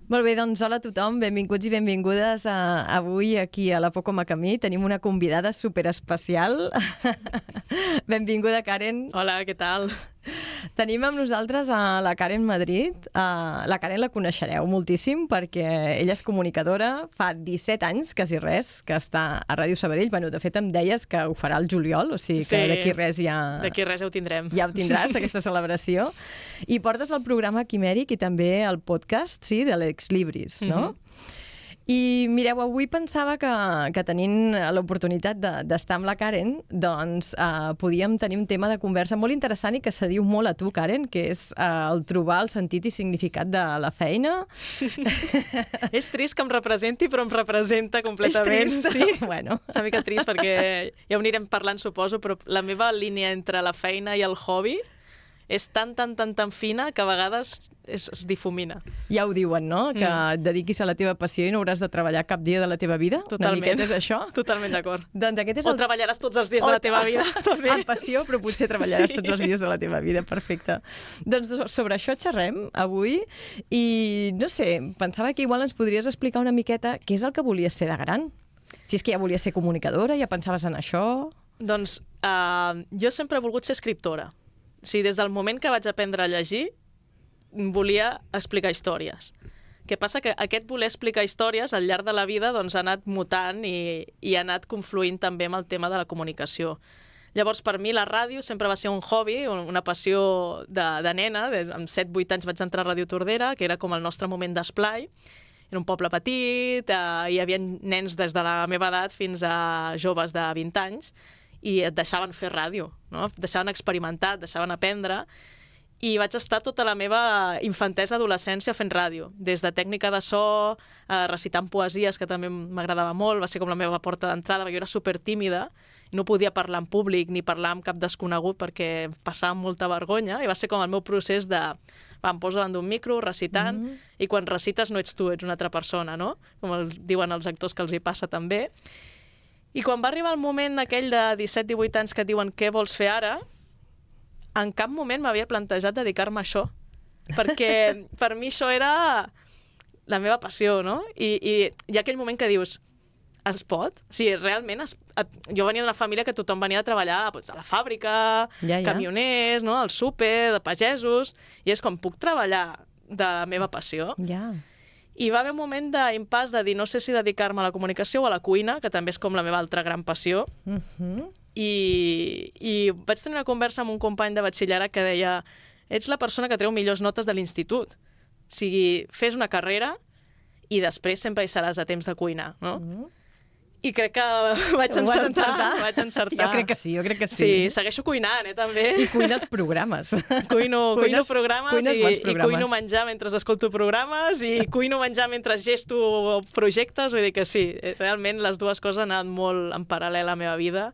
Molt bé, doncs hola a tothom, benvinguts i benvingudes avui aquí a la Poco Macamí. Tenim una convidada superespecial. Benvinguda, Karen. Hola, què tal? Tenim amb nosaltres a la Karen Madrid. La Karen la coneixereu moltíssim perquè ella és comunicadora, fa 17 anys, quasi res, que està a Ràdio Sabadell. Bueno, de fet, em deies que ho farà el juliol, o sigui que d'aquí res ja... D'aquí res ja ho tindrem. Ja ho tindràs, aquesta celebració. I portes el programa Quimèric i també el podcast, sí, de l'Ex Libris, no? I mireu, avui pensava que tenint l'oportunitat d'estar amb la Karen, doncs podíem tenir un tema de conversa molt interessant i que se diu molt a tu, Karen, que és el trobar el sentit i significat de la feina. És trist que em representi, però em representa completament. És trist? Sí. Bueno. És una mica trist perquè ja ho anirem parlant, suposo, però la meva línia entre la feina i el hobby és tan fina que a vegades es difumina. Ja ho diuen, no? Que et dediquis a la teva passió i no hauràs de treballar cap dia de la teva vida? Totalment. Una miqueta és això? Totalment d'acord. Doncs aquest és o treballaràs tots els dies de la teva vida, també. Amb passió, però potser treballaràs tots els dies de la teva vida. Perfecte. Doncs sobre això xerrem avui i, no sé, pensava que igual ens podries explicar una miqueta què és el que volies ser de gran. Si és que ja volies ser comunicadora, ja pensaves en això... Doncs jo sempre he volgut ser escriptora. Sí, des del moment que vaig aprendre a llegir, volia explicar històries. Què passa? Que aquest voler explicar històries al llarg de la vida doncs, ha anat mutant i ha anat confluint també amb el tema de la comunicació. Llavors, per mi, la ràdio sempre va ser un hobby, una passió de nena. Amb 7-8 anys vaig entrar a Ràdio Tordera, que era com el nostre moment d'esplai. Era un poble petit, hi havia nens des de la meva edat fins a joves de 20 anys, i et deixaven fer ràdio, no? Et deixaven experimentar, et deixaven aprendre, i vaig estar tota la meva infantesa, adolescència fent ràdio, des de tècnica de so, recitant poesies, que també m'agradava molt, va ser com la meva porta d'entrada, perquè jo era supertímida, no podia parlar en públic ni parlar amb cap desconegut perquè passava molta vergonya, i va ser com el meu procés de... em poso davant d'un micro, recitant, i quan recites no ets tu, ets una altra persona, no? Com diuen els actors que els hi passa també. I quan va arribar el moment aquell de 17-18 anys que et diuen què vols fer ara, en cap moment m'havia plantejat dedicar-me a això. Perquè per mi això era la meva passió, no? I hi ha aquell moment que dius, es pot? Sí, realment, jo venia d'una família que tothom venia a treballar a la fàbrica, camioners, no? Al súper, de pagesos, i és com, puc treballar de la meva passió? Ja. I va haver un moment d'impàs de dir no sé si dedicar-me a la comunicació o a la cuina, que també és com la meva altra gran passió. I vaig tenir una conversa amb un company de batxillerat que deia ets la persona que treu millors notes de l'institut. O sigui, fes una carrera i després sempre hi seràs a temps de cuinar, no? I crec que vaig encertar. Jo crec que sí. Sí, segueixo cuinant, també. I cuines programes. Cuino programes i cuino menjar mentre escolto programes i cuino menjar mentre gesto projectes. Vull dir que sí, realment les dues coses han anat molt en paral·lel a la meva vida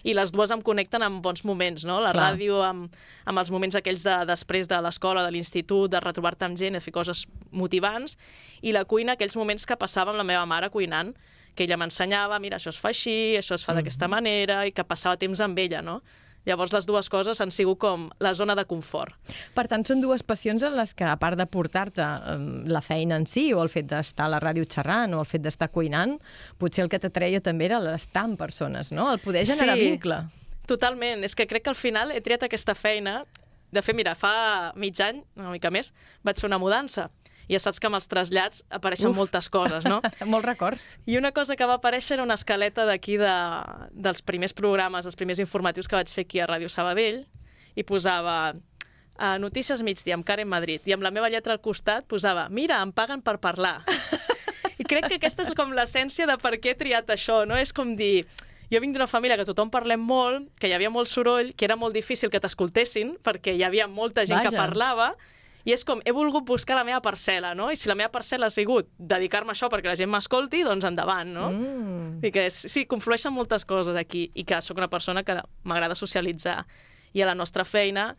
i les dues em connecten amb bons moments, no? La ràdio amb els moments aquells després de l'escola, de l'institut, de retrobar-te amb gent, de fer coses motivants, i la cuina, aquells moments que passava amb la meva mare cuinant, que ella m'ensenyava, mira, això es fa així, això es fa d'aquesta manera, i que passava temps amb ella, no? Llavors, les dues coses han sigut com la zona de confort. Per tant, són dues passions en les que, a part de portar-te la feina en si, o el fet d'estar a la ràdio xerrant, o el fet d'estar cuinant, potser el que t'atreia també era l'estar amb persones, no? El poder generar vincle. Totalment. És que crec que al final he triat aquesta feina. De fet, mira, fa mig any, una mica més, vaig fer una mudança. I ja saps que amb els trasllats apareixen moltes coses, no? Molts records. I una cosa que va aparèixer era una escaleta d'aquí dels primers programes, dels primers informatius que vaig fer aquí a Ràdio Sabadell, i posava Notícies migdia amb Karen Madrid, i amb la meva lletra al costat posava mira, em paguen per parlar. I crec que aquesta és com l'essència de per què he triat això, no? És com dir, jo vinc d'una família que tothom parlem molt, que hi havia molt soroll, que era molt difícil que t'escoltessin, perquè hi havia molta gent que parlava, i és com, he volgut buscar la meva parcel·la, no? I si la meva parcel·la ha sigut dedicar-me a això perquè la gent m'escolti, doncs endavant, no? I que sí, conflueixen moltes coses aquí, i que sóc una persona que m'agrada socialitzar. I a la nostra feina,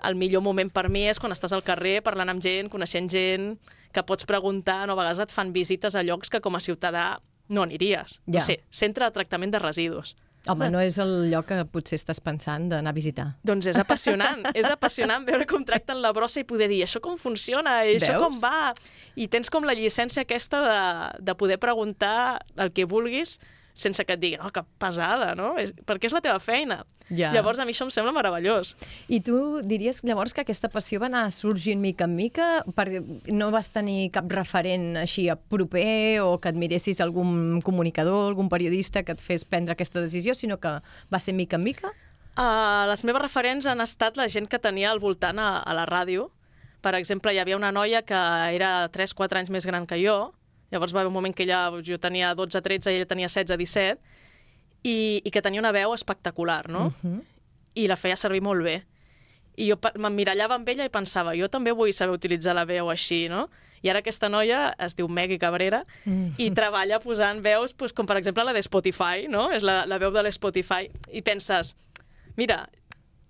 el millor moment per mi és quan estàs al carrer parlant amb gent, coneixent gent, que pots preguntar, no? A vegades et fan visites a llocs que com a ciutadà no aniries. Ja. No sé, centre de tractament de residus. Home, no és el lloc que potser estàs pensant d'anar a visitar. Doncs és apassionant veure com tracten la brossa i poder dir això com funciona, i això com va, i tens com la llicència aquesta de poder preguntar el que vulguis sense que et diguin, que pesada, no? Perquè és la teva feina. Ja. Llavors, a mi això em sembla meravellós. I tu diries llavors que aquesta passió va anar sorgint mica en mica? Perquè no vas tenir cap referent així a proper o que admiressis algun comunicador, algun periodista que et fes prendre aquesta decisió, sinó que va ser mica en mica? Les meves referents han estat la gent que tenia al voltant a la ràdio. Per exemple, hi havia una noia que era 3-4 anys més gran que jo. Llavors va haver un moment que jo tenia 12-13 i ella tenia 16-17, i que tenia una veu espectacular, no? I la feia servir molt bé. I jo m'emmirallava amb ella i pensava, jo també vull saber utilitzar la veu així, no? I ara aquesta noia es diu Megui Cabrera i treballa posant veus, com per exemple la de Spotify, no? És la veu de l'Spotify. I penses, mira,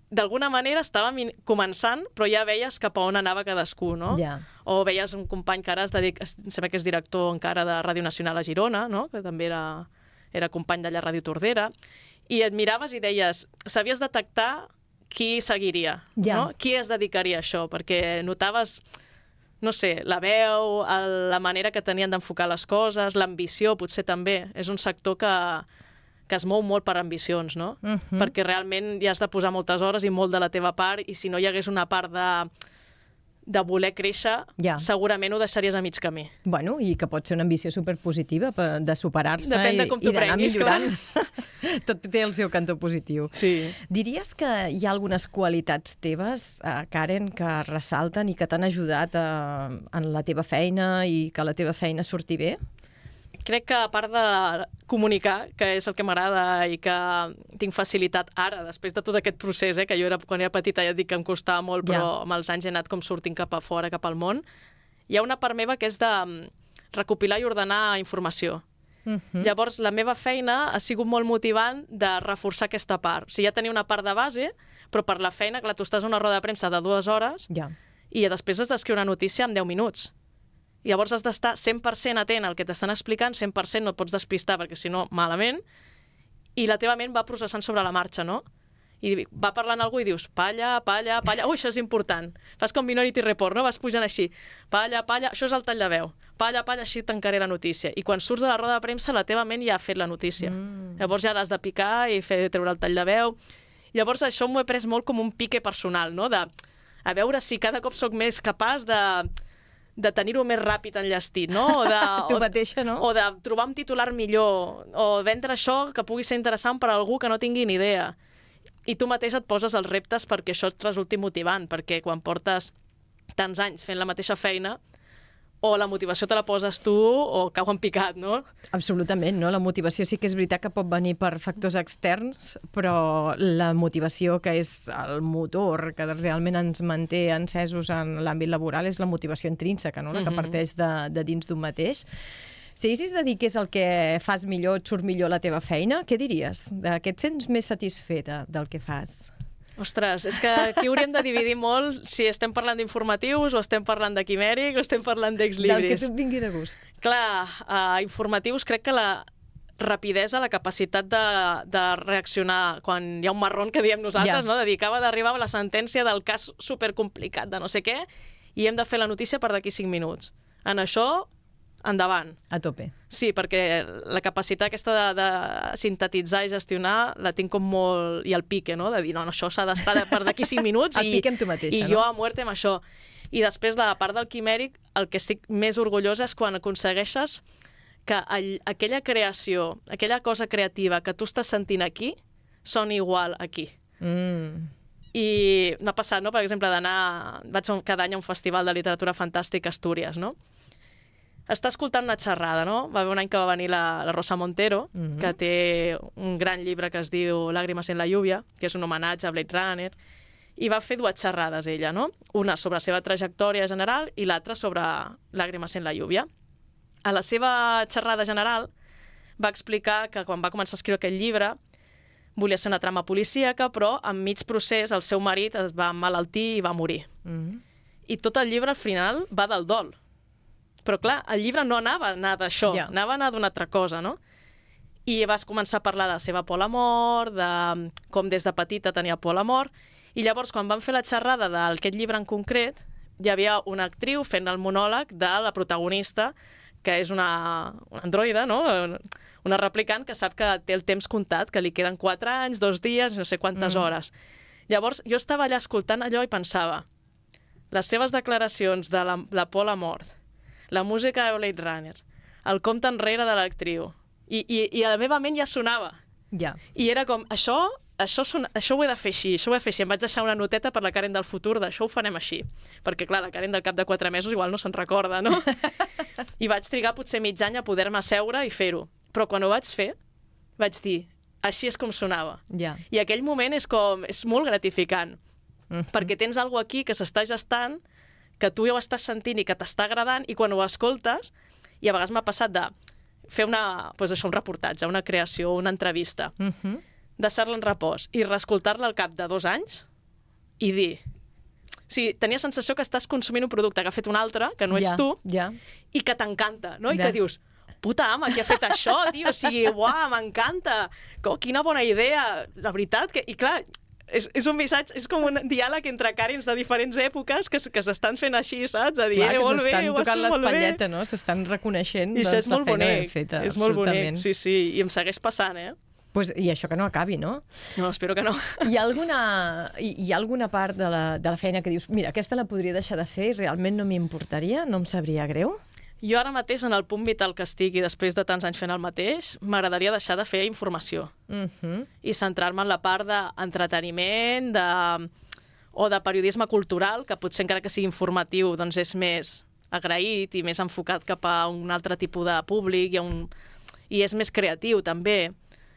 d'alguna manera estàvem començant, però ja veies cap a on anava cadascú, no? Ja. O veies un company que ara sembla que és director encara de Ràdio Nacional a Girona, no? Que també era company d'allà a Ràdio Tordera, i et miraves i deies, sabies detectar qui seguiria, no? Qui es dedicaria a això, perquè notaves, no sé, la veu, la manera que tenien d'enfocar les coses, l'ambició potser també. És un sector que es mou molt per ambicions, no? Perquè realment hi has de posar moltes hores i molt de la teva part, i si no hi hagués una part de voler créixer, segurament ho deixaries a mig camí. Bueno, i que pot ser una ambició superpositiva de superar-se i d'anar millorant. Tot té el seu cantó positiu. Sí. Diries que hi ha algunes qualitats teves, Karen, que ressalten i que t'han ajudat en la teva feina i que la teva feina surti bé? Crec que a part de comunicar, que és el que m'agrada i que tinc facilitat ara, després de tot aquest procés, que jo quan era petita ja et dic que em costava molt, però amb els anys he anat com sortint cap a fora, cap al món, hi ha una part meva que és de recopilar i ordenar informació. Llavors, la meva feina ha sigut molt motivant de reforçar aquesta part. O sigui, ja tenia una part de base, però per la feina, clar, tu estàs a una roda de premsa de 2 hores i després has d'escriure una notícia en 10 minuts. Llavors has d'estar 100% atent al que t'estan explicant, 100% no et pots despistar perquè si no, malament, i la teva ment va processant sobre la marxa, no? I va parlant algú i dius, palla, això és important. Fas com Minority Report, no? Vas pujant així, palla, això és el tall de veu, palla, així tancaré la notícia. I quan surts de la roda de premsa, la teva ment ja ha fet la notícia. Llavors ja l'has de picar i treure el tall de veu. Llavors això m'ho he pres molt com un pique personal, no? A veure si cada cop sóc més capaç de tenir-ho més ràpid enllestit, no? Tu mateixa, no? O de trobar un titular millor, o vendre això que pugui ser interessant per a algú que no tingui ni idea. I tu mateix et poses els reptes perquè això et resulti motivant, perquè quan portes tants anys fent la mateixa feina, o la motivació te la poses tu o cau en picat, no? Absolutament, no? La motivació sí que és veritat que pot venir per factors externs, però la motivació, que és el motor que realment ens manté encesos en l'àmbit laboral, és la motivació intrínseca, no? La que parteix de dins d'un mateix. Si haguessis de dir què és el que fas millor, et surt millor la teva feina, què diries? De què et sents més satisfeta del que fas? Ostres, és que aquí hauríem de dividir molt si estem parlant d'informatius o estem parlant de Quimèric o estem parlant d'Exlibris. Del que tu et vingui de gust. Clar, informatius crec que la rapidesa, la capacitat de reaccionar quan hi ha un marron que diem nosaltres, no? De dir que acaba d'arribar la sentència del cas supercomplicat de no sé què i hem de fer la notícia per d'aquí 5 minuts. En això, endavant. A tope. Sí, perquè la capacitat aquesta de sintetitzar i gestionar la tinc com molt... I el pique, no? De dir, no, això s'ha d'estar per d'aquí 5 minuts el pique amb tu mateixa, i jo a muerte amb això. I després, la part del Quimèric, el que estic més orgullosa és quan aconsegueixes que aquella creació, aquella cosa creativa que tu estàs sentint aquí, soni igual aquí. I m'ha passat, no? Per exemple, vaig cada any a un festival de literatura fantàstica a Astúries, no? Està escoltant una xerrada, no? Va haver un any que va venir la Rosa Montero, que té un gran llibre que es diu Lágrimas en la lluvia, que és un homenatge a Blade Runner, i va fer 2 xerrades ella, no? Una sobre la seva trajectòria general i l'altra sobre Lágrimas en la lluvia. A la seva xerrada general va explicar que quan va començar a escriure aquest llibre volia ser una trama policíaca, però en mig procés el seu marit es va emmalaltir i va morir. I tot el llibre al final va del dol. Però clar, el llibre no anava a anar d'això, anava a anar d'una altra cosa, no? I vas començar a parlar de la seva por a la mort, de com des de petita tenia por a la mort, i llavors quan van fer la xerrada d'aquest llibre en concret, hi havia una actriu fent el monòleg de la protagonista, que és una androide, no? Una replicant que sap que té el temps comptat, que li queden 4 anys, 2 dies, no sé quantes hores. Llavors, jo estava allà escoltant allò i pensava, les seves declaracions de la por a la mort, la música de Blade Runner, el compte enrere de l'actriu, i a la meva ment ja sonava. Ja. I era com, això ho he de fer així, això ho he de fer així. Em vaig deixar una noteta per la Karen del futur d'això ho farem així. Perquè, clar, la Karen del cap de 4 mesos igual no se'n recorda, no? I vaig trigar potser mig any a poder-me asseure i fer-ho. Però quan ho vaig fer, vaig dir, així és com sonava. Ja. I aquell moment és molt gratificant. Perquè tens alguna aquí que s'està gestant, que tu ja ho estàs sentint i que t'està agradant, i quan ho escoltes, i a vegades m'ha passat de fer un reportatge, una creació, una entrevista, deixar-la en repòs i reescoltar-la al cap de 2 anys i dir... Sí, tenia sensació que estàs consumint un producte que ha fet un altre, que no ets tu, i que t'encanta, no? I que dius, puta ama, qui ha fet això, tio? O sigui, uau, m'encanta! Quina bona idea! La veritat, i clar, és un missatge, és com un diàleg entre Karens de diferents èpoques que s'estan fent així, saps? De dir, molt bé, ho has fet molt bé. S'estan tocant l'espatlleta, no? S'estan reconeixent la feina ben feta. És molt bonic, sí, i em segueix passant, Pues, i això que no acabi, no? No, espero que no. Hi ha alguna part de la feina que dius, mira, aquesta la podria deixar de fer i realment no m'importaria, no em sabria greu? Jo ara mateix, en el punt vital que estic i després de tants anys fent el mateix, m'agradaria deixar de fer informació i centrar-me en la part d'entreteniment o de periodisme cultural, que potser encara que sigui informatiu doncs és més agraït i més enfocat cap a un altre tipus de públic i és més creatiu també.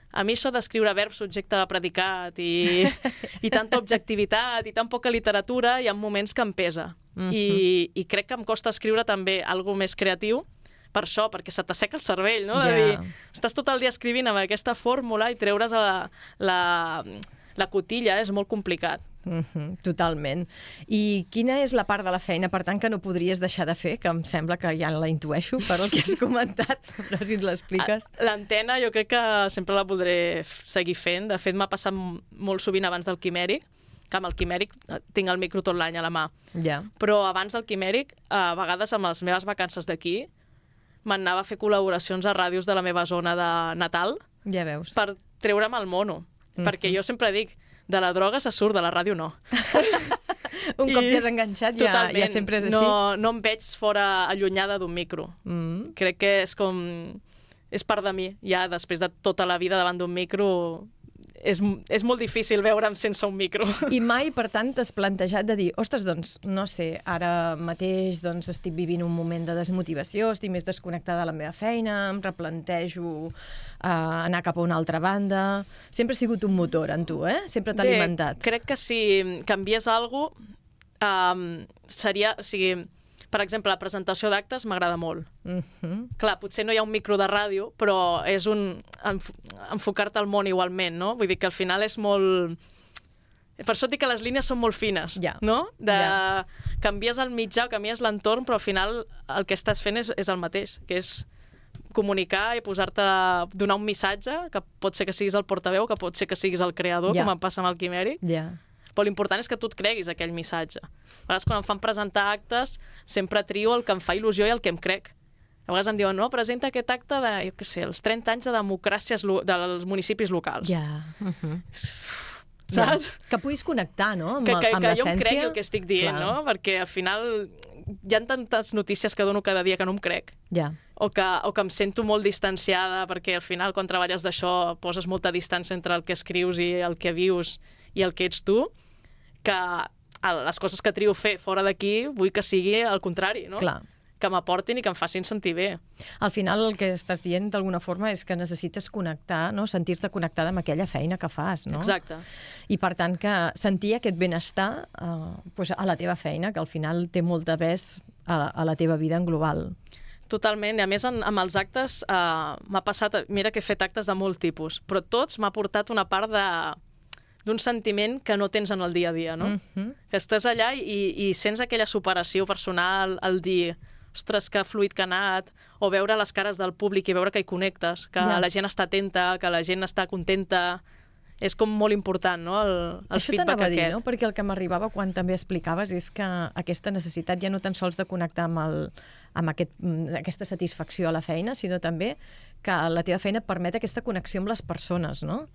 A mi això d'escriure verb, subjecte, predicat i tanta objectivitat i tan poca literatura, hi ha moments que em pesa. I crec que em costa escriure també alguna més creatiu per això, perquè se t'asseca el cervell, no? De dir, estàs tot el dia escrivint amb aquesta fórmula i treure's la cotilla és molt complicat. Totalment. I quina és la part de la feina, per tant, que no podries deixar de fer, que em sembla que ja la intueixo per el que has comentat, però si ens l'expliques. L'antena jo crec que sempre la podré seguir fent. De fet, m'ha passat molt sovint abans del Quimèric, que amb el Quimèric tinc el micro tot l'any a la mà. Però abans del Quimèric, a vegades amb les meves vacances d'aquí, m'anava a fer col·laboracions a ràdios de la meva zona de natal per treure'm el mono. Perquè jo sempre dic, de la droga se surt, de la ràdio no. Un cop t'hi has enganxat ja sempre és així. No em veig fora allunyada d'un micro. Crec que és part de mi. Ja després de tota la vida davant d'un micro és molt difícil veure'm sense un micro. I mai, per tant, t'has plantejat de dir, ostres, doncs, no sé, ara mateix estic vivint un moment de desmotivació, estic més desconnectada de la meva feina, em replantejo anar cap a una altra banda... Sempre ha sigut un motor en tu, Sempre t'ha alimentat. Crec que si canvies alguna cosa, seria... O sigui, per exemple, la presentació d'actes m'agrada molt. Clar, potser no hi ha un micro de ràdio, però és enfocar-te al món igualment, no? Vull dir que al final és molt... Per això et dic que les línies són molt fines, no? Canvies el mitjà, canvies l'entorn, però al final el que estàs fent és el mateix, que és comunicar i posar-te a donar un missatge, que pot ser que siguis el portaveu, que pot ser que siguis el creador, com em passa amb el Quimèric. Però l'important és que tu et creguis aquell missatge. A vegades quan em fan presentar actes sempre trio el que em fa il·lusió i el que em crec. A vegades em diuen, no, presenta aquest acte de, jo què sé, els 30 anys de democràcies dels municipis locals. Saps? Que puguis connectar, no? Amb l'essència. Que jo em crec el que estic dient, no? Perquè al final hi ha tantes notícies que dono cada dia que no em crec. O que em sento molt distanciada, perquè al final quan treballes d'això poses molta distància entre el que escrius i el que vius i el que ets tu, que les coses que trio fer fora d'aquí vull que sigui el contrari, no? Que m'aportin i que em facin sentir bé. Al final el que estàs dient d'alguna forma és que necessites connectar, no? Sentir-te connectada amb aquella feina que fas, no? Exacte. I per tant que sentir aquest benestar a la teva feina, que al final té molt de pes a la teva vida en global. Totalment, i a més amb els actes m'ha passat, mira que he fet actes de molt tipus, però tots m'ha portat una part d'un sentiment que no tens en el dia a dia, no? Que estàs allà i sents aquella superació personal, el dir, ostres, que fluid que ha anat, o veure les cares del públic i veure que hi connectes, que la gent està atenta, que la gent està contenta. És com molt important, no?, el feedback aquest. aquest. No? Perquè el que m'arribava quan també explicaves és que aquesta necessitat ja no tan sols de connectar amb aquesta satisfacció a la feina, sinó també que la teva feina et permet aquesta connexió amb les persones, no?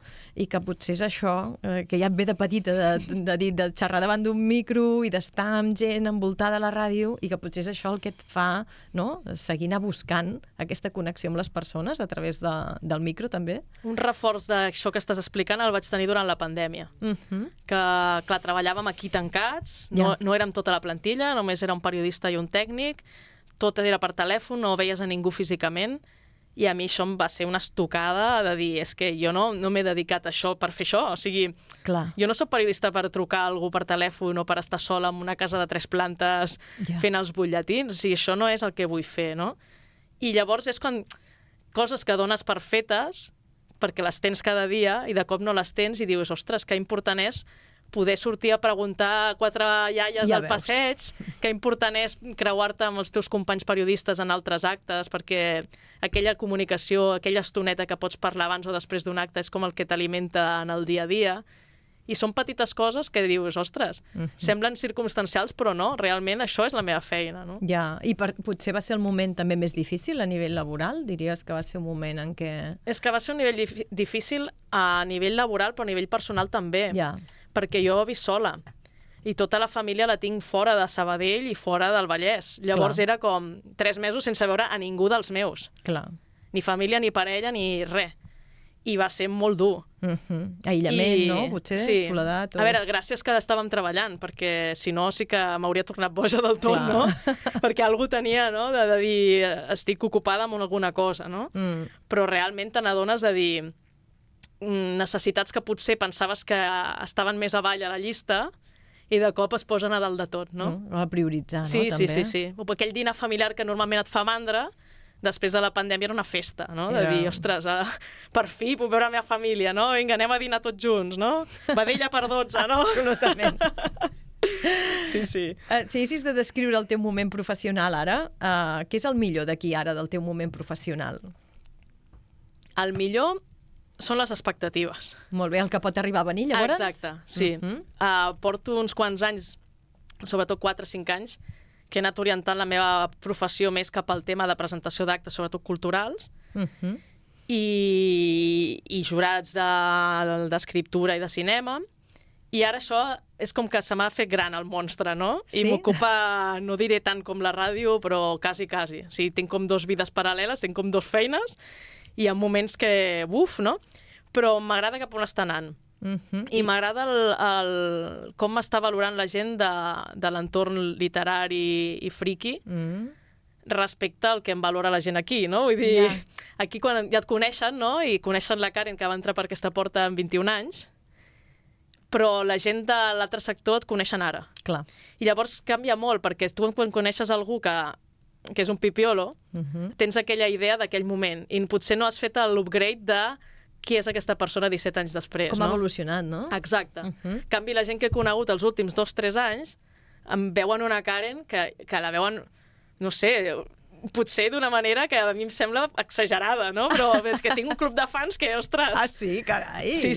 I que potser és això, que ja et ve de petita, de xerrar davant d'un micro i d'estar amb gent envoltada a la ràdio, i que potser és això el que et fa, no?, seguir anar buscant aquesta connexió amb les persones a través del micro, també. Un reforç d'això que estàs explicant el vaig tenir durant la pandèmia. Que, clar, treballàvem aquí tancats, no érem tota la plantilla, només era un periodista i un tècnic, tot era per telèfon, no veies a ningú físicament, i a mi això em va ser una estocada de dir, és que jo no m'he dedicat a això per fer això, o sigui, jo no soc periodista per trucar a algú per telèfon o per estar sola en una casa de 3 plantes fent els butlletins, o sigui, això no és el que vull fer, no? I llavors és quan coses que dones per fetes, perquè les tens cada dia i de cop no les tens i dius, ostres, que important és poder sortir a preguntar a 4 iaies al passeig, que important és creuar-te amb els teus companys periodistes en altres actes, perquè aquella comunicació, aquella estoneta que pots parlar abans o després d'un acte és com el que t'alimenta en el dia a dia. I són petites coses que dius, ostres, semblen circumstancials, però no, realment això és la meva feina, no? Ja, i potser va ser el moment també més difícil a nivell laboral? Diries que va ser un moment en què... És que va ser un nivell difícil a nivell laboral, però a nivell personal també. Perquè jo visc sola i tota la família la tinc fora de Sabadell i fora del Vallès. Llavors era com 3 mesos sense veure a ningú dels meus. Ni família, ni parella, ni res. I va ser molt dur. Aïllament, no? Potser, soledat. A veure, gràcies que estàvem treballant, perquè si no sí que m'hauria tornat boja del tot, no? Perquè algú tenia, no?, de dir, estic ocupada amb alguna cosa, no? Però realment te n'adones de dir necessitats que potser pensaves que estaven més avall a la llista i de cop es posen a dalt de tot, no? A prioritzar, no? També. Sí. Aquell dinar familiar que normalment et fa mandra, després de la pandèmia era una festa, no? De dir, ostres, per fi puc veure la meva família, no? Vinga, anem a dinar tots junts, no? Vedella per 12, no? Absolutament. Sí. Si haguessis de descriure el teu moment professional ara, què és el millor d'aquí ara del teu moment professional? El millor són les expectatives. Molt bé, el que pot arribar a venir, llavors? Exacte, sí. Porto uns quants anys, sobretot 4 o 5 anys, que he anat orientant la meva professió més cap al tema de presentació d'actes, sobretot culturals, i jurats d'escriptura i de cinema, i ara això és com que se m'ha fet gran el monstre, no? I m'ocupa, no diré tant com la ràdio, però quasi. O sigui, tinc com 2 vides paral·leles, tinc com 2 feines, i hi ha moments que, no? Però m'agrada cap on està anant. I m'agrada com m'està valorant la gent de l'entorn literari i friqui respecte al que em valora la gent aquí, no? Vull dir, aquí quan ja et coneixen, no?, i coneixen la Karen, que va entrar per aquesta porta amb 21 anys, però la gent de l'altre sector et coneixen ara. I llavors canvia molt, perquè tu quan coneixes algú que és un pipiolo, tens aquella idea d'aquell moment, i potser no has fet l'upgrade de qui és aquesta persona 17 anys després. Com ha evolucionat, no? Exacte. En canvi, la gent que he conegut els últims 2-3 anys em veuen una Karen que la veuen, no sé, potser d'una manera que a mi em sembla exagerada, no? Però és que tinc un club de fans que, ostres... Ah, sí? Carai! Sí.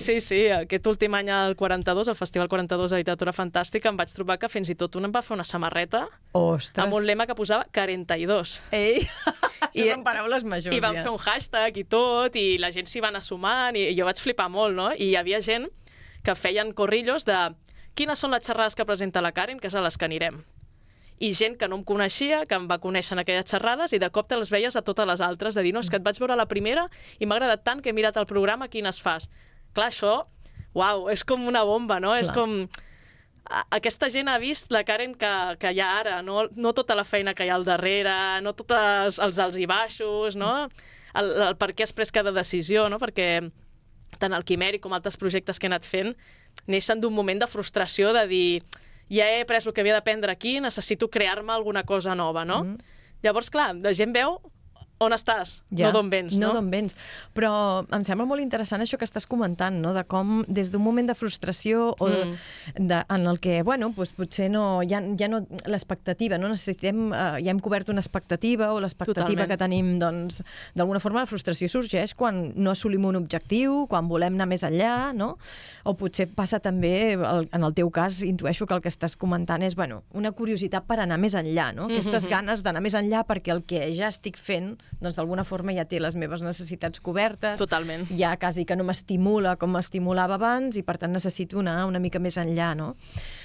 Aquest últim any, al 42, al Festival 42 de Literatura Fantàstica, em vaig trobar que fins i tot un em va fer una samarreta amb un lema que posava 42. Ei! Això són paraules majors, I van fer un hashtag i tot, i la gent s'hi va anar sumant, i jo vaig flipar molt, no? I hi havia gent que feien corrillos de quines són les xerrades que presenta la Karen, que és a les que anirem. I gent que no em coneixia, que em va conèixer en aquelles xerrades, i de cop te les veies a totes les altres, de dir, no, és que et vaig veure a la primera i m'ha agradat tant que he mirat el programa, quines fas. Clar, això, uau, és com una bomba, no? És com... Aquesta gent ha vist la Karen que hi ha ara, no tota la feina que hi ha al darrere, no tots els alts i baixos, no? El per què has pres cada decisió, no? Perquè tant el Quimèric com altres projectes que he anat fent neixen d'un moment de frustració de dir ja he pres el que havia d'aprendre aquí, necessito crear-me alguna cosa nova, no? Llavors, clar, la gent veu on estàs, no d'on vens, no? No d'on vens. Però em sembla molt interessant això que estàs comentant, no? De com des d'un moment de frustració o en el que, bueno, doncs potser no, ja no l'expectativa, no necessitem, ja hem cobert una expectativa o l'expectativa que tenim, doncs, d'alguna forma la frustració sorgeix quan no assolim un objectiu, quan volem anar més enllà, no? O potser passa també, en el teu cas, intueixo que el que estàs comentant és, bueno, una curiositat per anar més enllà, no? Aquestes ganes d'anar més enllà perquè el que ja estic fent doncs d'alguna forma ja té les meves necessitats cobertes. Totalment. Ja quasi que no m'estimula com m'estimulava abans i per tant necessito anar una mica més enllà, no?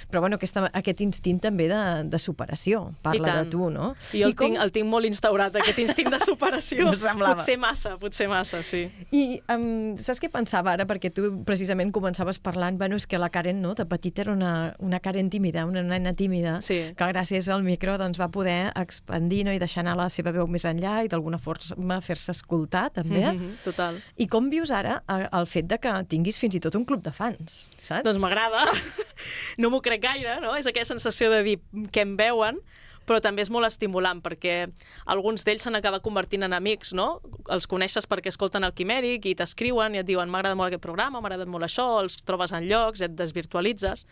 Però bueno, aquest instint també de superació parla de tu, no? Jo el tinc molt instaurat, aquest instint de superació. Potser massa, sí. I saps què pensava ara? Perquè tu precisament començaves parlant, bueno, és que la Karen, no?, de petita era una Karen tímida, una nena tímida, que gràcies al micro doncs, va poder expandir, no?, i deixar anar la seva veu més enllà i d'alguna forma fer-se escoltar, també. Total. I com vius ara el fet de que tinguis fins i tot un club de fans, saps? Doncs m'agrada. No m'ho crec gaire, no? És aquella sensació de dir que em veuen, però també és molt estimulant, perquè alguns d'ells s'han acabat convertint en amics, no? Els coneixes perquè escolten el Quimèric i t'escriuen i et diuen m'ha agradat molt aquest programa, m'ha agradat molt això, els trobes en llocs, et desvirtualitzes.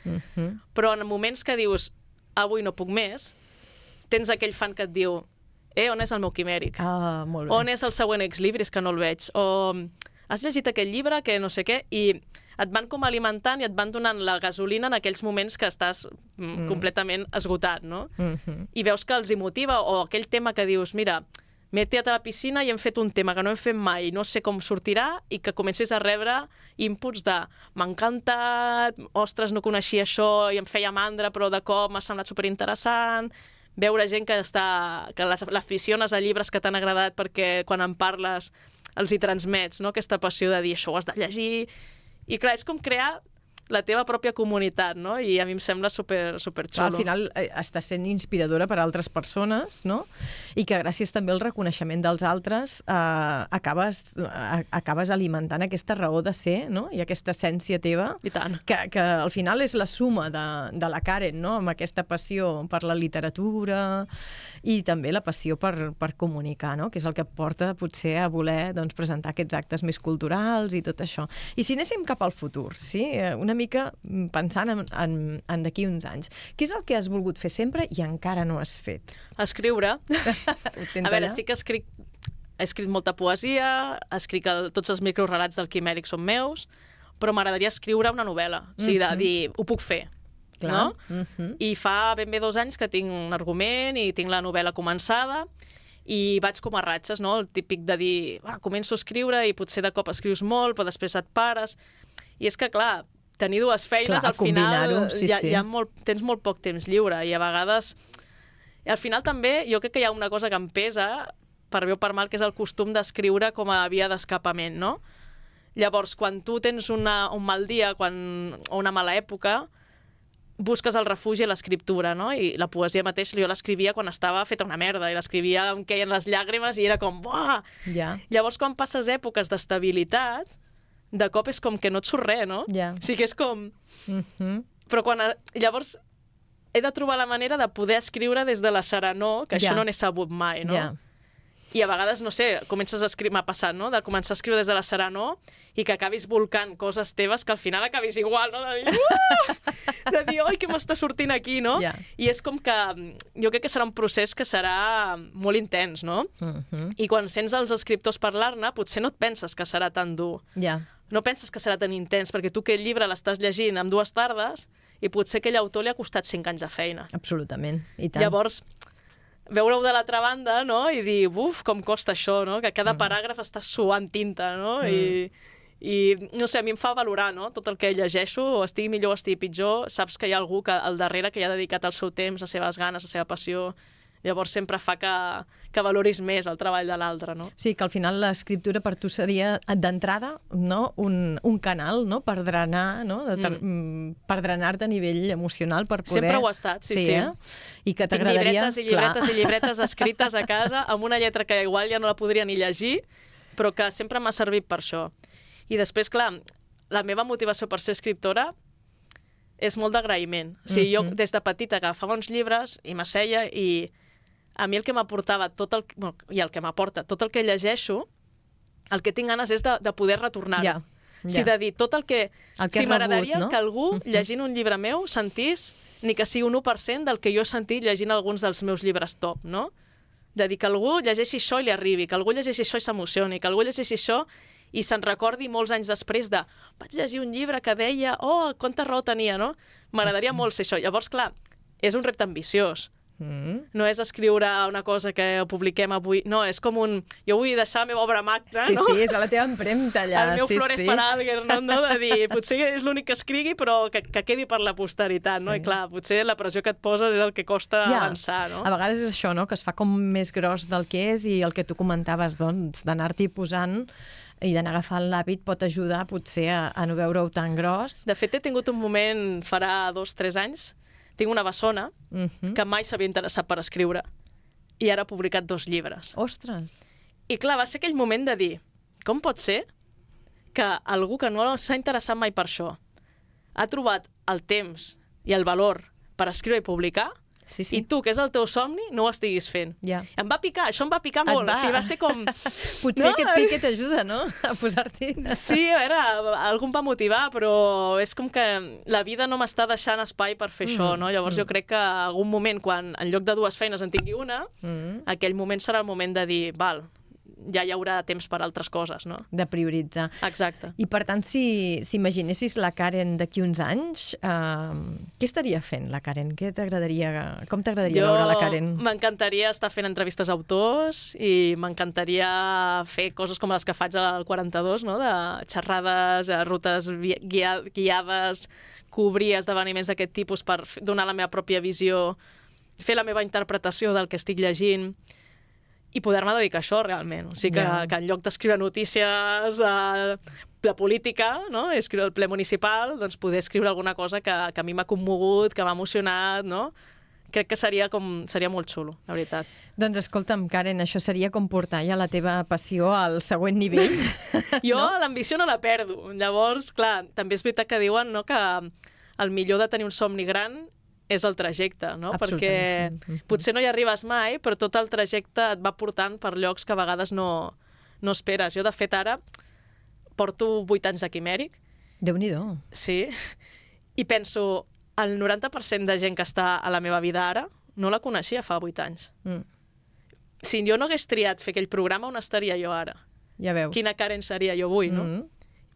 Però en moments que dius avui no puc més, tens aquell fan que et diu on és el meu Quimèric? Molt bé. On és el següent Exlibris que no el veig? O has llegit aquest llibre que no sé què? I et van com alimentant i et van donant la gasolina en aquells moments que estàs completament esgotat, no? I veus que els hi motiva, o aquell tema que dius, mira, m'he tirat a la piscina i hem fet un tema que no hem fet mai, no sé com sortirà, i que comencis a rebre inputs de m'ha encantat, ostres, no coneixia això i em feia mandra, però de cop m'ha semblat superinteressant, veure gent que l'aficiones a llibres que t'han agradat perquè quan en parles els hi transmets, no?, aquesta passió de dir això ho has de llegir. I clar, és com crear la teva pròpia comunitat, no? I a mi em sembla super xulo. Al final estàs sent inspiradora per a altres persones, no? I que gràcies també al reconeixement dels altres acabes alimentant aquesta raó de ser, no? I aquesta essència teva. I tant. Que al final és la suma de la Karen, no? Amb aquesta passió per la literatura i també la passió per comunicar, no? Que és el que et porta potser a voler doncs, presentar aquests actes més culturals i tot això. I si anéssim cap al futur, sí? Una mica pensant en d'aquí uns anys. Què és el que has volgut fer sempre i encara no has fet? Escriure. A veure, sí que he escrit molta poesia, escric tots els microrelats del Quimèric són meus, però m'agradaria escriure una novel·la. O sigui, de dir, ho puc fer. No? I fa ben bé 2 anys que tinc un argument i tinc la novel·la començada i vaig com a ratxes, no? El típic de dir, començo a escriure i potser de cop escrius molt, però després et pares. I és que, clar, tenir 2 feines, al final tens molt poc temps lliure i a vegades... Al final també jo crec que hi ha una cosa que em pesa, per bé o per mal, que és el costum d'escriure com a via d'escapament, no? Llavors, quan tu tens un mal dia o una mala època, busques el refugi a l'escriptura, no? I la poesia mateix jo l'escrivia quan estava feta una merda, i l'escrivia em queien les llàgrimes i era com, buah! Llavors, quan passes èpoques d'estabilitat, de cop és com que no et surt res, no? O sigui que és com... Però llavors he de trobar la manera de poder escriure des de la serenor, que això no n'he sabut mai, no? I a vegades, no sé, comences a escriure, m'ha passat, no?, de començar a escriure des de la serenor i que acabis volcant coses teves que al final acabis igual, no?, de dir, oi, què m'està sortint aquí, no? I és com que jo crec que serà un procés que serà molt intens, no? I quan sents els escriptors parlar-ne, potser no et penses que serà tan dur. No penses que serà tan intens, perquè tu aquell llibre l'estàs llegint en 2 tardes i potser aquell autor li ha costat 5 anys de feina. Absolutament, i tant. Llavors, veure-ho de l'altra banda, no?, i dir, buf, com costa això, no?, que cada paràgraf està suant tinta, no?, i no sé, a mi em fa valorar, no?, tot el que llegeixo, o estigui millor o estigui pitjor, saps que hi ha algú al darrere que hi ha dedicat el seu temps, les seves ganes, la seva passió. Llavors sempre fa que valoris més el treball de l'altre, no? Sí, que al final l'escriptura per tu seria, d'entrada, no?, un canal, no?, per drenar, no?, per drenar-te a nivell emocional, per poder... Sempre ho ha estat, sí. I que t'agradaria... Tinc llibretes i llibretes escrites a casa, amb una lletra que igual ja no la podria ni llegir, però que sempre m'ha servit per això. I després, clar, la meva motivació per ser escriptora és molt d'agraïment. O sigui, jo des de petita agafava uns llibres i m'asseia i a mi el que m'aportava i el que m'aporta tot el que llegeixo, el que tinc ganes és de poder retornar-ho. Ja. Sí, de dir tot el que... has m'agradaria rebut, no? que algú, llegint un llibre meu, sentís ni que sigui un 1% del que jo he sentit llegint alguns dels meus llibres top, no? De dir que algú llegeixi això i li arribi, que algú llegeixi això i s'emocioni, que algú llegeixi això i se'n recordi molts anys després de vaig llegir un llibre que deia quanta raó tenia, no? M'agradaria molt ser això. Llavors, clar, és un repte ambiciós. No és escriure una cosa que publiquem avui. No, és com un... Jo vull deixar la meva obra magna, Sí, no? sí, és a la teva empremta allà. El meu sí, Flores sí. per Alger, no? De dir, potser és l'únic que escrigui, però que quedi per la posteritat, no? Sí. I clar, potser la pressió que et poses és el que costa avançar, no? A vegades és això, no?, que es fa com més gros del que és i el que tu comentaves, doncs, d'anar-t'hi posant i d'anar agafant l'hàbit pot ajudar potser a no veure-ho tan gros. De fet, he tingut un moment, farà 2-3 anys, tinc una bessona que mai s'havia interessat per escriure i ara ha publicat 2 llibres. Ostres! I clar, va ser aquell moment de dir, com pot ser que algú que no s'ha interessat mai per això ha trobat el temps i el valor per escriure i publicar, Sí, i tu, que és el teu somni, no ho estiguis fent. Ja. Em va picar, això em va picar molt. O sigui, va ser com... Potser aquest pique t'ajuda, no?, a posar-t'hi... Sí, a veure, algú em va motivar, però és com que la vida no m'està deixant espai per fer això, no? Llavors jo crec que algun moment, quan en lloc de 2 feines en tingui una, aquell moment serà el moment de dir, val, ja hi haurà temps per altres coses, no? De prioritzar. Exacte. I per tant, si imaginessis la Karen d'aquí uns anys, què estaria fent la Karen? Com t'agradaria veure la Karen? M'encantaria estar fent entrevistes a autors i m'encantaria fer coses com les que faig al 42, no? De xerrades, rutes guiades, cobrir esdeveniments d'aquest tipus per donar la meva pròpia visió, fer la meva interpretació del que estic llegint i poder-me dedicar a això realment. O sigui que en lloc d'escriure notícies de política, no? Escriure el ple municipal, doncs poder escriure alguna cosa que a mi m'ha commogut, que m'ha emocionat, no? Crec que seria molt xulo, la veritat. Doncs escolta'm, Karen, això seria com portar ja la teva passió al següent nivell. Jo l'ambició no la perdo. Llavors, clar, també és veritat que diuen, no, que el millor de tenir un somni gran és el trajecte, no? Perquè potser no hi arribes mai, però tot el trajecte et va portant per llocs que a vegades no esperes. Jo, de fet, ara porto 8 anys de quimèric. Déu-n'hi-do. Sí. I penso, el 90% de gent que està a la meva vida ara no la coneixia fa 8 anys. Si jo no hagués triat fer aquell programa, on estaria jo ara? Ja veus. Quina Karen seria jo avui, no?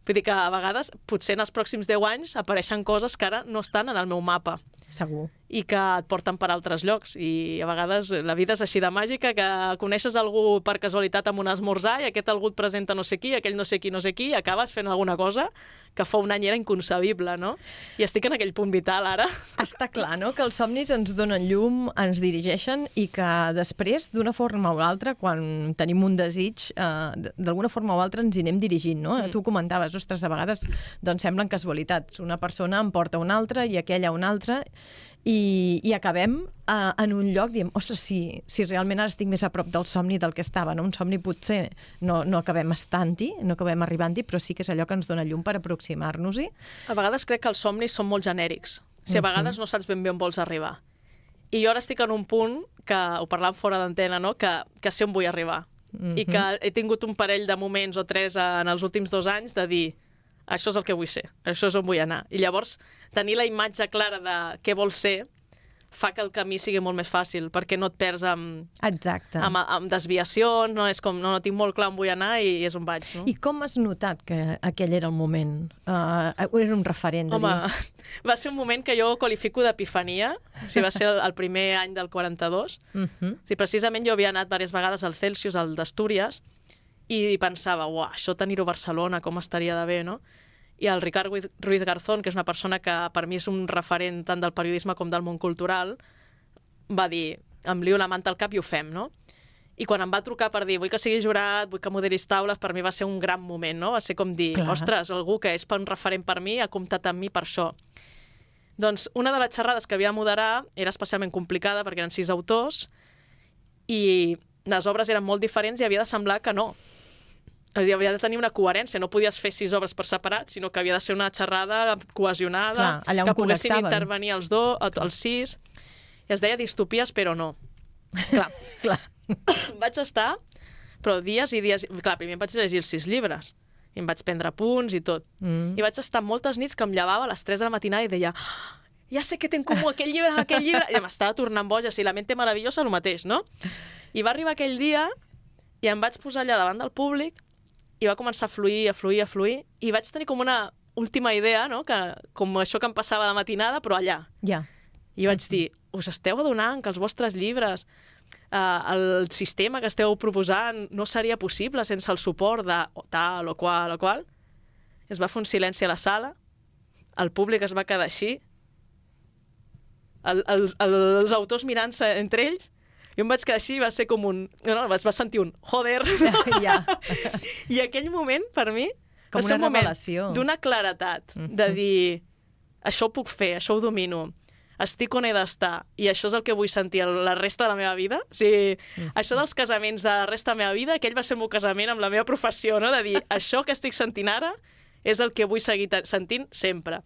Vull dir que a vegades, potser en els pròxims 10 anys, apareixen coses que ara no estan en el meu mapa. Segur. I que et porten per altres llocs. I a vegades la vida és així de màgica, que coneixes algú per casualitat amb un esmorzar i aquest algú et presenta no sé qui, aquell no sé qui, i acabes fent alguna cosa que fa un any era inconcebible, no? I estic en aquell punt vital ara. Està clar, no?, que els somnis ens donen llum, ens dirigeixen i que després, d'una forma o altra, quan tenim un desig, d'alguna forma o altra ens hi anem dirigint, no? Tu comentaves, ostres, a vegades doncs semblen casualitats. Una persona em porta una altra i aquella una altra i acabem en un lloc, diem, ostres, si realment ara estic més a prop del somni del que estava, no? Un somni potser no acabem estant-hi, no acabem arribant-hi, però sí que és allò que ens dona llum per aproximar-nos-hi. A vegades crec que els somnis són molt genèrics. O sigui, a vegades no saps ben bé on vols arribar. I jo ara estic en un punt, que ho parlàvem fora d'antena, no? que sé on vull arribar. I que he tingut un parell de moments o 3 en els últims 2 anys de dir això és el que vull ser, això és on vull anar. I llavors tenir la imatge clara de què vols ser fa que el camí sigui molt més fàcil, perquè no et perds amb desviacions, no? És com, no tinc molt clar on vull anar i és on vaig. No? I com has notat que aquell era el moment? Era un referent de dir... Va ser un moment que jo qualifico d'epifania, o sigui, va ser el primer any del 42. O sigui, precisament jo havia anat diverses vegades al Celsius, al d'Astúries, i pensava, uah, això tenir-ho a Barcelona, com estaria de bé, no? I el Ricard Ruiz Garzón, que és una persona que per mi és un referent tant del periodisme com del món cultural, va dir, em lio la manta al cap i ho fem, no? I quan em va trucar per dir, vull que sigui jurat, vull que moderis taules, per mi va ser un gran moment, no? Va ser com dir, ostres, algú que és un referent per mi ha comptat amb mi per això. Doncs una de les xerrades que havia de moderar era especialment complicada perquè eren 6 autors i les obres eren molt diferents i havia de semblar que no. Havia de tenir una coherència, no podies fer 6 obres per separat, sinó que havia de ser una xerrada cohesionada, que poguessin intervenir els 6, i es deia distopies però no. Clar, Clar. vaig estar, però dies i dies... Clar, primer em vaig llegir els 6 llibres, i em vaig prendre punts i tot. I vaig estar moltes nits que em llevava a les 3 de la matinada i deia ja sé que té en comú aquell llibre amb aquell llibre, i m'estava tornant boja, si la mente meravellosa, el mateix, no? I va arribar aquell dia i em vaig posar allà davant del públic i va començar a fluir, i vaig tenir com una última idea, no? Que, com això que em passava a la matinada, però allà. Ja. I vaig dir, us esteu adonant que els vostres llibres, el sistema que esteu proposant no seria possible sense el suport de tal o qual? Es va fer un silenci a la sala, el públic es va quedar així, els autors mirant-se entre ells, jo em vaig quedar així i va ser com un... No, va sentir un joder. Ja. I aquell moment, per mi, Com va ser un una moment revelació. d'una claretat, de dir, això ho puc fer, això ho domino, estic on he d'estar, i això és el que vull sentir la resta de la meva vida. O sigui, això dels casaments de la resta de la meva vida, aquell va ser el meu casament amb la meva professió, no? De dir, això que estic sentint ara és el que vull seguir sentint sempre.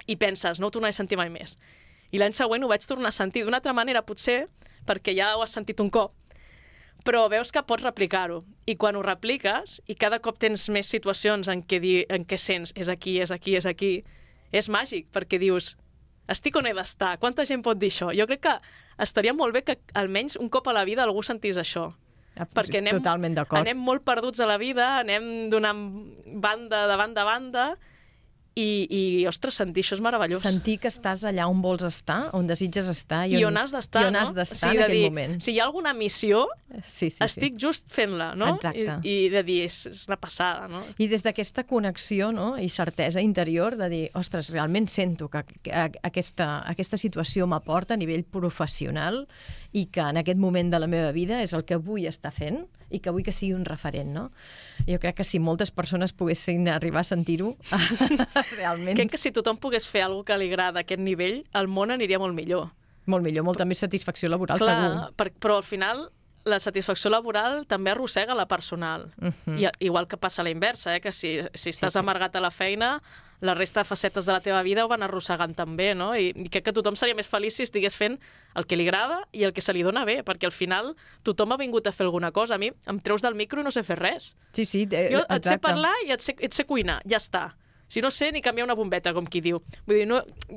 I penses, no ho tornaré a sentir mai més. I l'any següent ho vaig tornar a sentir d'una altra manera, potser, perquè ja ho has sentit un cop, però veus que pots replicar-ho. I quan ho repliques, i cada cop tens més situacions en què sents és aquí, és màgic, perquè dius, estic on he d'estar, quanta gent pot dir això? Jo crec que estaria molt bé que almenys un cop a la vida algú sentís això. Perquè Totalment d'acord. anem molt perduts a la vida, anem donant banda davant de banda, i ostres, sentir això és meravellós. Sentir que estàs allà on vols estar, on desitges estar I on has d'estar, no? I on has d'estar en aquell moment. Si hi ha alguna missió, Sí. estic just fent-la, no? Exacte. I de dir, és una passada, no? I des d'aquesta connexió, no? I certesa interior de dir, ostres, realment sento que aquesta situació m'aporta a nivell professional i que en aquest moment de la meva vida és el que vull estar fent i que vull que sigui un referent, no? Jo crec que si moltes persones poguessin arribar a sentir-ho, realment... Crec que si tothom pogués fer alguna que li agrada a aquest nivell, el món aniria molt millor. Molt millor, molta més satisfacció laboral, Clar, segur. però al final la satisfacció laboral també arrossega la personal. I, igual que passa a la inversa, que si estàs amargat a la feina, la resta de facetes de la teva vida ho van arrossegant també, no? I crec que tothom seria més feliç si estigués fent el que li agrada i el que se li dona bé, perquè al final tothom ha vingut a fer alguna cosa. A mi em treus del micro i no sé fer res. Sí, Jo et sé exacte. parlar i et sé cuinar, ja està. Si no sé ni canviar una bombeta, com qui diu. Vull dir,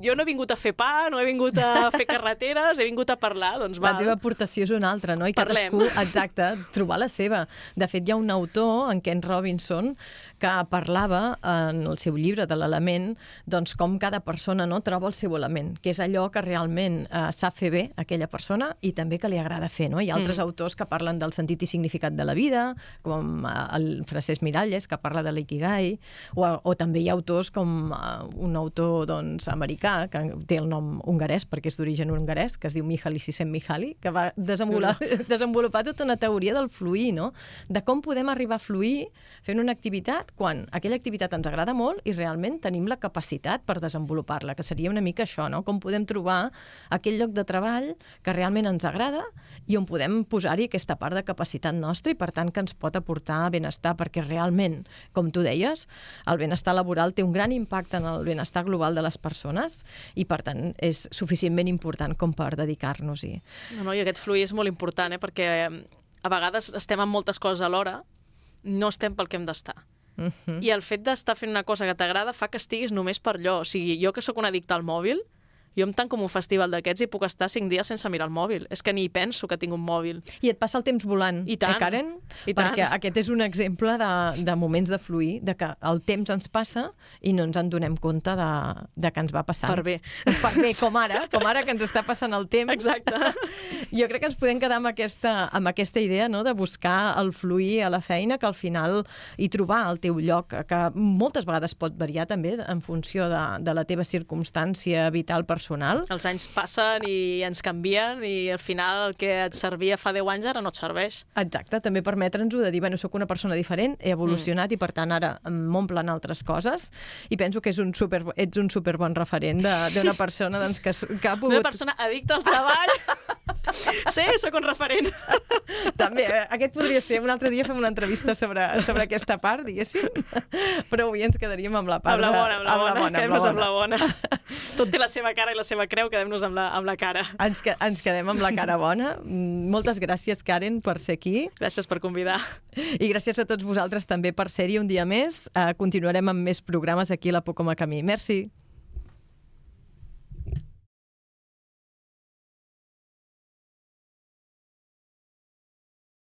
jo no he vingut a fer pa, no he vingut a fer carreteres, he vingut a parlar, doncs va. La teva aportació és una altra, no? I cadascú, exacte, trobar la seva. De fet, hi ha un autor, en Ken Robinson, que parlava en el seu llibre de l'element, doncs com cada persona no troba el seu element, que és allò que realment sap fer bé aquella persona i també que li agrada fer, no? Hi ha altres autors que parlen del sentit i significat de la vida, com el Francesc Miralles, que parla de l'ikigai, o també hi ha autors com un autor doncs, americà, que té el nom hongarès perquè és d'origen hongarès, que es diu Mihaly Csikszentmihalyi, que va desenvolupar tota una teoria del fluir, no? De com podem arribar a fluir fent una activitat quan aquella activitat ens agrada molt i realment tenim la capacitat per desenvolupar-la, que seria una mica això, no? Com podem trobar aquell lloc de treball que realment ens agrada i on podem posar-hi aquesta part de capacitat nostra i per tant que ens pot aportar benestar, perquè realment, com tu deies, el benestar laboral té un gran impacte en el benestar global de les persones i per tant és suficientment important com per dedicar-nos-hi. No, i aquest fluir és molt important, perquè a vegades estem en moltes coses alhora, no estem pel que hem d'estar. I el fet d'estar fent una cosa que t'agrada fa que estiguis només per allò. O sigui, jo que sóc una addicta al mòbil, jo em tanco un festival d'aquests i puc estar 5 dies sense mirar el mòbil. És que ni penso que tinc un mòbil. I et passa el temps volant, I tant. Karen? I tant. Perquè aquest és un exemple de moments de fluir, de que el temps ens passa i no ens en donem compte de que ens va passant. Per bé. Per bé, com ara que ens està passant el temps. Exacte. Jo crec que ens podem quedar amb aquesta idea, no?, de buscar el fluir a la feina, que al final hi trobar el teu lloc, que moltes vegades pot variar també en funció de la teva circumstància vital personal. Els anys passen i ens canvien i al final el que et servia fa 10 anys ara no et serveix. Exacte, també permetre'ns-ho de dir, bueno, soc una persona diferent, he evolucionat i per tant ara m'omplen altres coses i penso que ets un superbon referent d'una persona doncs, que ha pogut... Una persona addicta al treball Sí, sóc un referent. També, aquest podria ser. Un altre dia fem una entrevista sobre aquesta part, diguéssim. Però avui ens quedaríem amb la part amb la bona. Quedem-nos amb la bona. Tot té la seva cara i la seva creu, quedem-nos amb la cara. Ens quedem amb la cara bona. Moltes gràcies, Karen, per ser aquí. Gràcies per convidar. I gràcies a tots vosaltres també per ser-hi un dia més. Continuarem amb més programes aquí a la Pocoma Camí. Merci.